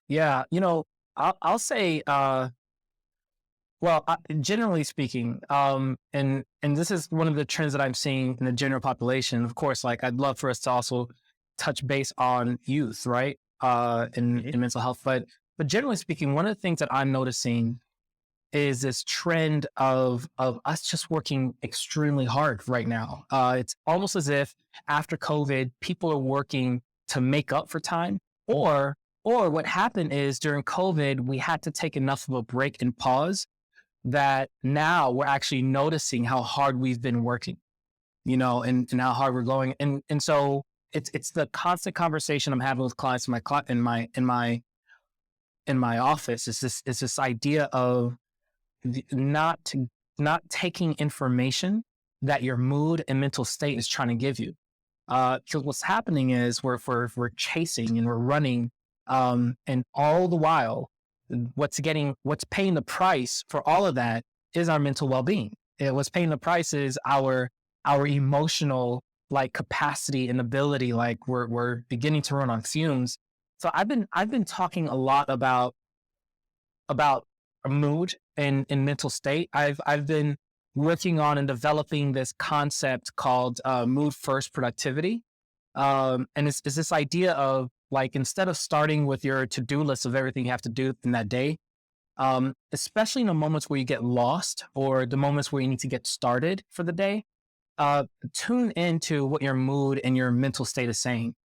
Yeah, I'll say, generally speaking, and this is one of the trends that I'm seeing in the general population. Of course, like I'd love for us to also touch base on youth, right? In Mhm. mental health, but generally speaking, one of the things that I'm noticing is this trend of us just working extremely hard right now. It's almost as if after COVID, people are working to make up for time, or or what happened is during COVID, we had to take enough of a break and pause that now we're actually noticing how hard we've been working, and how hard we're going. And so it's the constant conversation I'm having with clients in my office. Is this idea of not to not taking information that your mood and mental state is trying to give you. Because what's happening is we're chasing and we're running, and all the while, what's paying the price for all of that is our mental well being. What's paying the price is our emotional like capacity and ability. Like we're beginning to run on fumes. So I've been talking a lot about a mood and mental state. I've been working on and developing this concept called mood first productivity, and it's this idea of like instead of starting with your to do list of everything you have to do in that day, especially in the moments where you get lost or the moments where you need to get started for the day, tune into what your mood and your mental state is saying.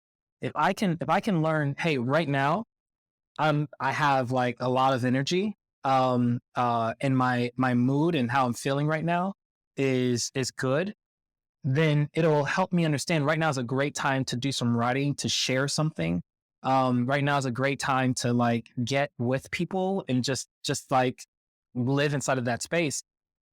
If I can learn, hey, right now I have like a lot of energy. And my mood and how I'm feeling right now is good. Then it'll help me understand right now is a great time to do some writing, to share something. Right now is a great time to like get with people and just like live inside of that space.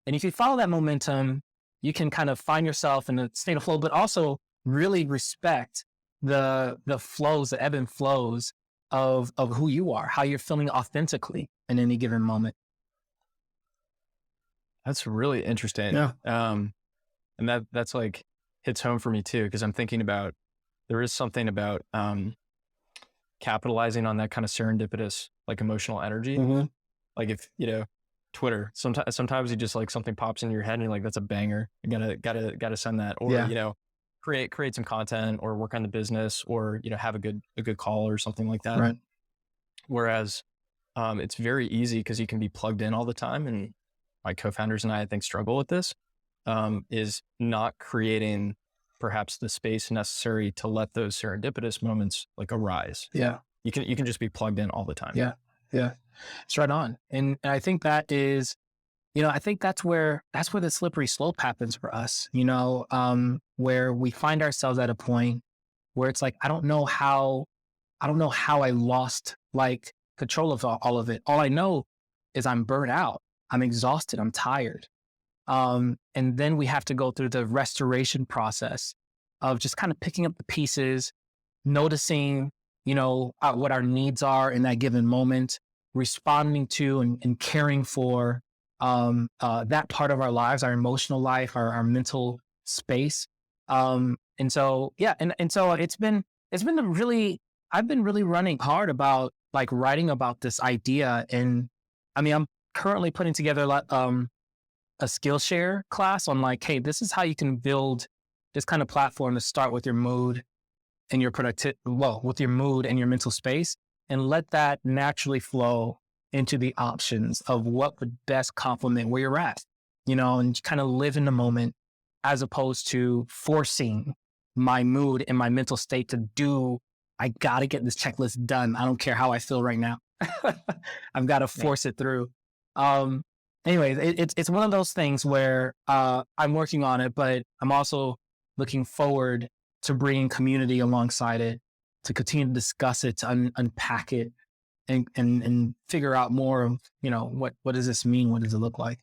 And if you follow that momentum, you can kind of find yourself in a state of flow, but also really respect the flows, the ebb and flows of who you are, how you're feeling authentically in any given moment. That's really interesting. Yeah. And that's like hits home for me too, because I'm thinking about there is something about capitalizing on that kind of serendipitous, like emotional energy. Hmm. Like if, Twitter, sometimes you just like something pops into your head and you're like, that's a banger. You gotta send that. Or, Yeah. create some content or work on the business or, have a good call or something like that. Right. Whereas it's very easy because you can be plugged in all the time. And my co-founders and I think struggle with this, is not creating perhaps the space necessary to let those serendipitous moments like arise. Yeah. You can just be plugged in all the time. Yeah. Yeah. It's right on. And I think that is, I think that's where the slippery slope happens for us, where we find ourselves at a point where it's like, I don't know how I lost like control of all of it. All I know is I'm burnt out. I'm exhausted. I'm tired. And then we have to go through the restoration process of just kind of picking up the pieces, noticing, what our needs are in that given moment, responding to and caring for that part of our lives, our emotional life, our mental space. And so, yeah, and so it's been I've been really running hard about like writing about this idea. And I mean, I'm currently putting together a Skillshare class on like, hey, this is how you can build this kind of platform to start with your mood and your with your mood and your mental space, and let that naturally flow into the options of what would best complement where you're at, and kind of live in the moment as opposed to forcing my mood and my mental state to do. I got to get this checklist done. I don't care how I feel right now. I've got to Yeah. force it through. Um, Anyways, it's one of those things where I'm working on it, but I'm also looking forward to bringing community alongside it, to continue to discuss it, to unpack it, and figure out more of what does this mean? What does it look like?